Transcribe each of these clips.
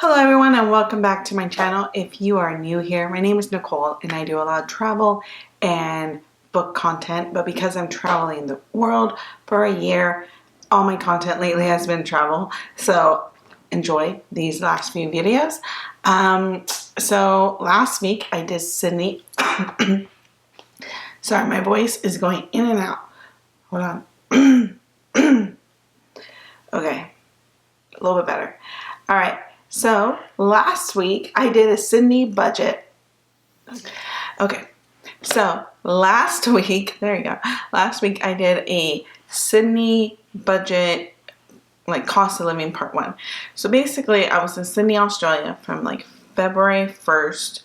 Hello everyone and welcome back to my channel. If you are new here, my name is Nicole and I do a lot of travel and book content, but because I'm traveling the world for a year, all my content lately has been travel. So enjoy these last few videos. So last week I did Sydney. Sorry, my voice is going in and out. Hold on. Okay, a little bit better. All right. So last week I did a Sydney budget. Okay, so last week, there you go. Last week I did a Sydney budget, like cost of living part one. So basically I was in Sydney, Australia from like February 1st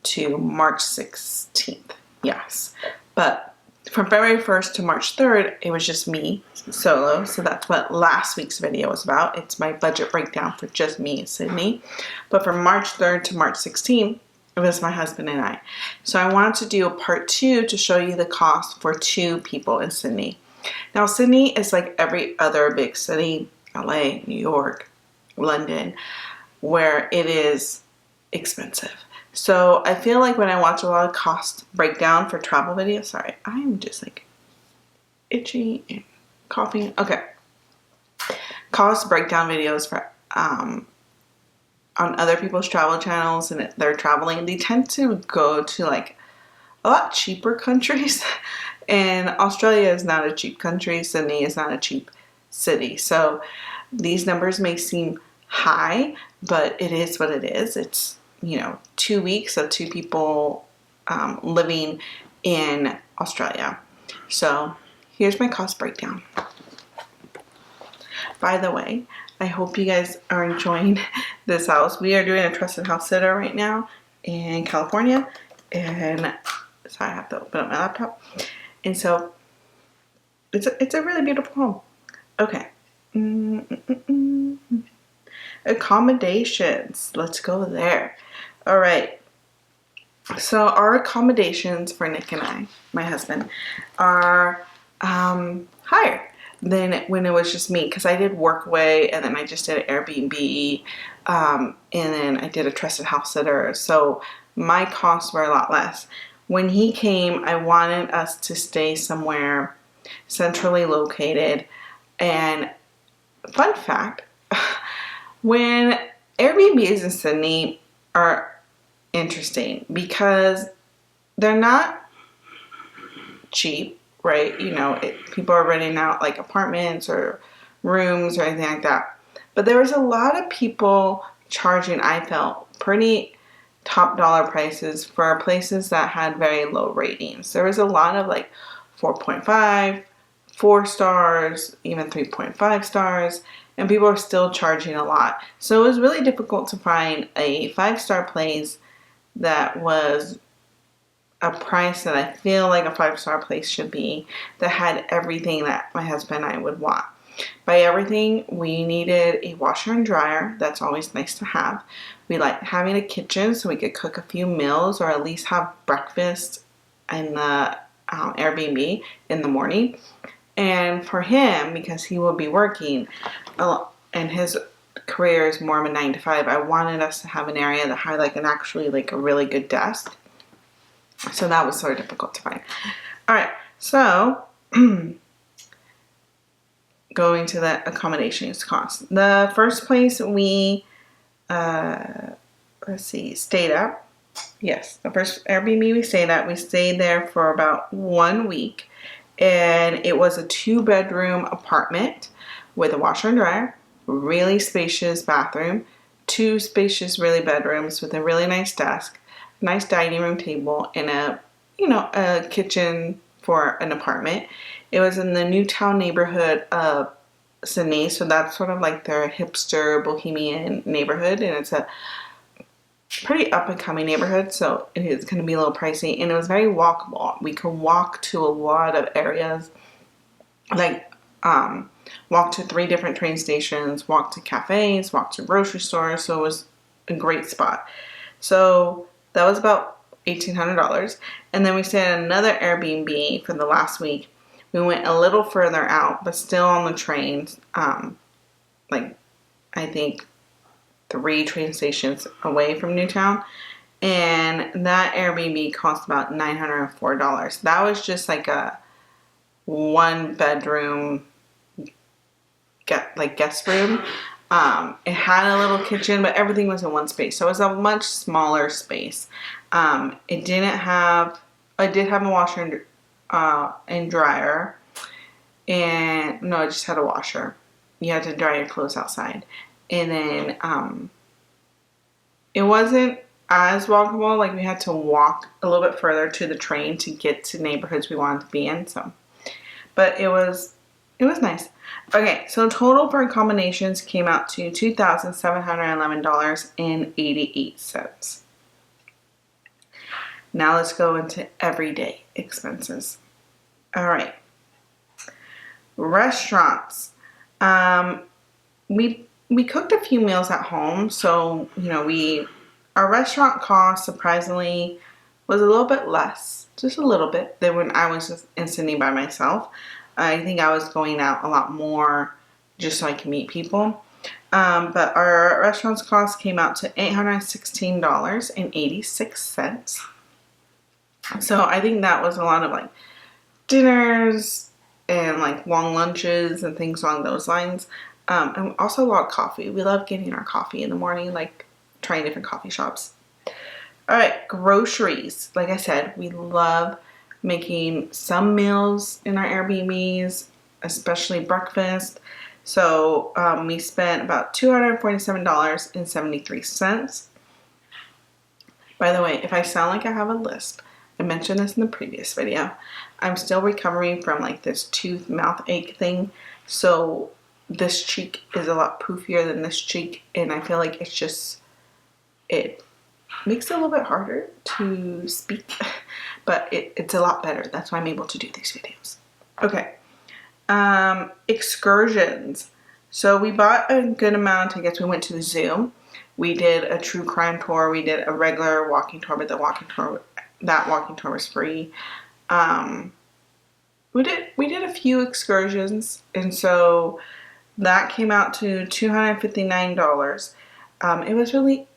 to March 16th. Yes, but from February 1st to March 3rd, it was just me solo. So that's what last week's video was about. It's my budget breakdown for just me in Sydney. But from March 3rd to March 16th, it was my husband and I. So I wanted to do a part two to show you the cost for two people in Sydney. Now Sydney is like every other big city, LA, New York, London, where it is expensive. So I feel like when I watch a lot of cost breakdown for travel videos, sorry, I'm just like itchy and coughing. Okay. Cost breakdown videos for on other people's travel channels and they're traveling, they tend to go to like a lot cheaper countries. And Australia is not a cheap country. Sydney is not a cheap city. So these numbers may seem high, but it is what it is. It's 2 weeks of two people living in Australia. So here's my cost breakdown. By the way, I hope you guys are enjoying this house. We are doing a trusted house sitter right now in California. And so I have to open up my laptop. And so it's a really beautiful home. Okay. Accommodations. Let's go there. All right. So our accommodations for Nick and I, my husband, are higher than when it was just me, because I did Workaway and then I just did an Airbnb and then I did a trusted house sitter. So my costs were a lot less. When he came, I wanted us to stay somewhere centrally located. And fun fact, when Airbnbs in Sydney are interesting because they're not cheap, right? People are renting out like apartments or rooms or anything like that. But there was a lot of people charging, I felt, pretty top dollar prices for places that had very low ratings. There was a lot of like 4.5, 4 stars, even 3.5 stars. And people are still charging a lot. So it was really difficult to find a 5-star place that was a price that I feel like a 5-star place should be, that had everything that my husband and I would want. By everything, we needed a washer and dryer. That's always nice to have. We like having a kitchen so we could cook a few meals or at least have breakfast in the Airbnb in the morning. And for him, because he will be working and his career is more of a 9 to 5, I wanted us to have an area that had like a really good desk. So that was sort of difficult to find. All right, so going to the accommodations cost. The first place we stayed at. Yes, the first Airbnb we stayed there for about 1 week. And it was a 2-bedroom apartment with a washer and dryer, really spacious bathroom, 2 spacious really bedrooms with a really nice desk, nice dining room table, and a kitchen for an apartment. It was in the Newtown neighborhood of Sydney, so that's sort of like their hipster bohemian neighborhood, and it's a pretty up and coming neighborhood, so it is going to be a little pricey. And it was very walkable. We could walk to a lot of areas, like walk to 3 different train stations, walk to cafes, walk to grocery stores. So it was a great spot. So that was about $1,800. And then we stayed at another Airbnb for the last week. We went a little further out, but still on the trains, like I think 3 train stations away from Newtown. And that Airbnb cost about $904. That was just like a 1-bedroom guest room. It had a little kitchen, but everything was in one space, so it was a much smaller space. It did have a washer and dryer, and no, it just had a washer. You had to dry your clothes outside, and then it wasn't as walkable. Like, we had to walk a little bit further to the train to get to neighborhoods we wanted to be in. So, but it was nice. Okay, so total for accommodations came out to $2,711.88. Now let's go into everyday expenses. All right. Restaurants. We cooked a few meals at home, so our restaurant cost surprisingly was a little bit less, just a little bit, than when I was in Sydney by myself. I think I was going out a lot more just so I can meet people. But our restaurant's cost came out to $816.86. So I think that was a lot of like dinners and like long lunches and things along those lines. And also a lot of coffee. We love getting our coffee in the morning, like trying different coffee shops. All right, groceries. Like I said, we love making some meals in our Airbnbs, especially breakfast. So we spent about $247.73. By the way, if I sound like I have a lisp, I mentioned this in the previous video. I'm still recovering from like this tooth mouth ache thing. So this cheek is a lot poofier than this cheek, and I feel like it makes it a little bit harder to speak, but it's a lot better. That's why I'm able to do these videos. Okay. Excursions. So we bought a good amount of tickets. We went to the zoo. We did a true crime tour. We did a regular walking tour, but that walking tour was free. We did a few excursions, and so that came out to $259. It was really,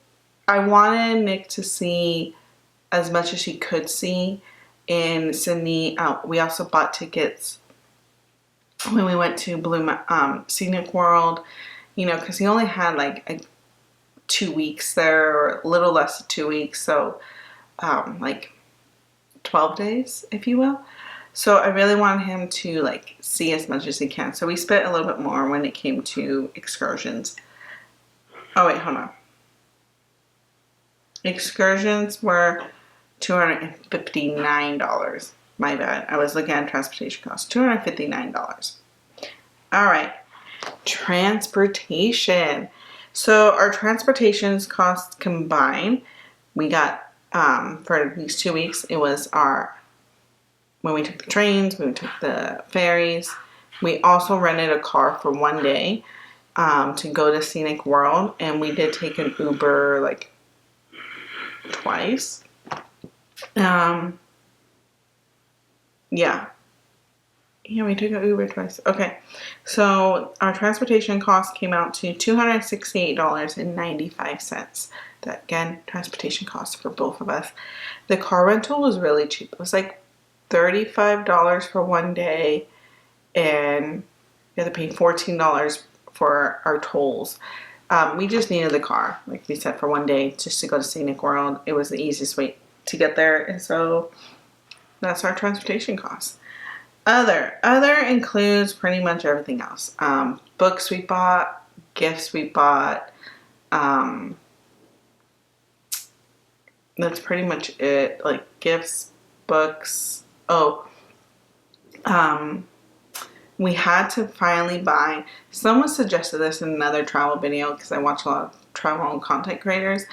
I wanted Nick to see as much as he could see in Sydney. We also bought tickets when we went to Scenic World, because he only had like 2 weeks there, or a little less than 2 weeks, so like 12 days, if you will. So I really wanted him to like see as much as he can. So we spent a little bit more when it came to excursions. Oh wait, hold on. Excursions were $259. My bad. I was looking at transportation costs. $259. All right. Transportation. So our transportation's costs combined, we got for these 2 weeks, it was when we took the trains, when we took the ferries. We also rented a car for 1 day to go to Scenic World, and we did take an Uber like twice. Yeah, we took an Uber twice. Okay, so our transportation cost came out to $268.95. That, again, transportation costs for both of us. The car rental was really cheap. It was like $35 for 1 day, and we had to pay $14 for our tolls. We just needed the car, like we said, for 1 day just to go to Scenic World. It was the easiest way to get there, and so that's our transportation costs. Other includes pretty much everything else. Books we bought, gifts we bought. That's pretty much it. Like gifts, books. We had to finally buy. Someone suggested this in another travel video because I watch a lot of travel content creators.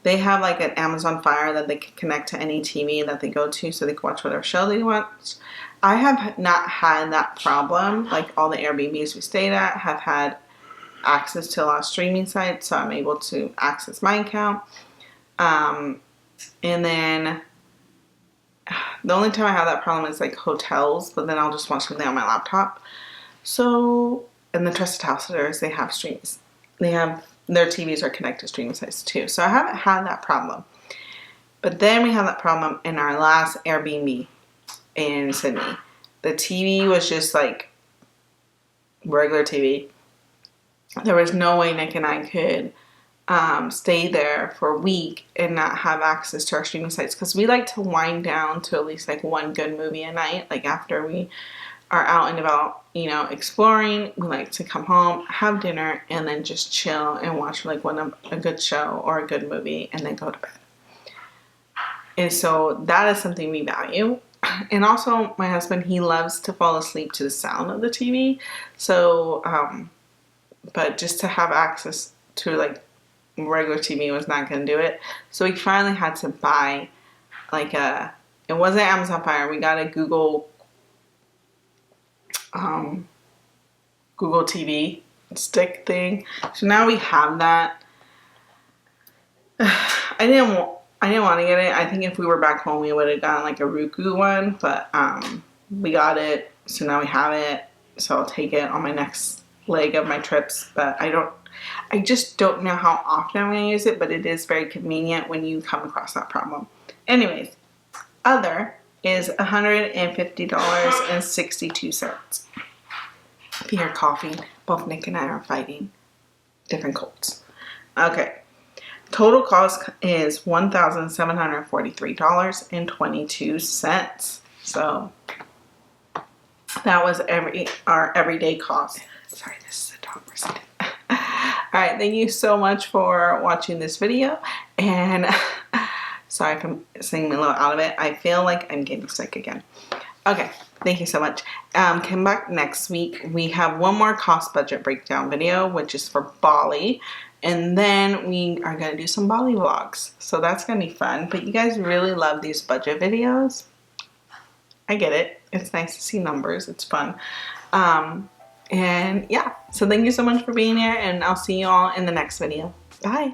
They have like an Amazon Fire that they can connect to any TV that they go to, so they can watch whatever show they want. I have not had that problem. Like all the Airbnbs we stayed at have had access to a lot of streaming sites, so I'm able to access my account. And then the only time I have that problem is like hotels, but then I'll just watch something on my laptop. So, and the Trusted House Sitters, they have streams. They have their TVs are connected to streaming sites too. So I haven't had that problem. But then we had that problem in our last Airbnb in Sydney. The TV was just like regular TV. There was no way Nick and I could stay there for a week and not have access to our streaming sites, because we like to wind down to at least like one good movie a night. Like after we are out and about, you know, exploring, we like to come home, have dinner, and then just chill and watch like a good show or a good movie and then go to bed. And so that is something we value. And also my husband, he loves to fall asleep to the sound of the TV. So, but just to have access to like regular TV was not going to do it. So we finally had to buy like it wasn't Amazon Fire. We got a Google TV stick thing. So now we have that. I didn't want to get it. I think if we were back home, we would have gotten like a Roku one, but we got it. So now we have it. So I'll take it on my next leg of my trips, but I just don't know how often I'm going to use it, but it is very convenient when you come across that problem. Anyways, other is $150.62. If you hear coughing, both Nick and I are fighting different colds. Okay. Total cost is $1,743.22. So that was our everyday cost. Sorry, this is a dog president. Alright, thank you so much for watching this video, and sorry if I'm singing a little out of it. I feel like I'm getting sick again. Okay, thank you so much. Come back next week. We have one more cost budget breakdown video, which is for Bali, and then we are going to do some Bali vlogs. So that's going to be fun, but you guys really love these budget videos. I get it. It's nice to see numbers. It's fun. And yeah, so thank you so much for being here, and I'll see you all in the next video. Bye.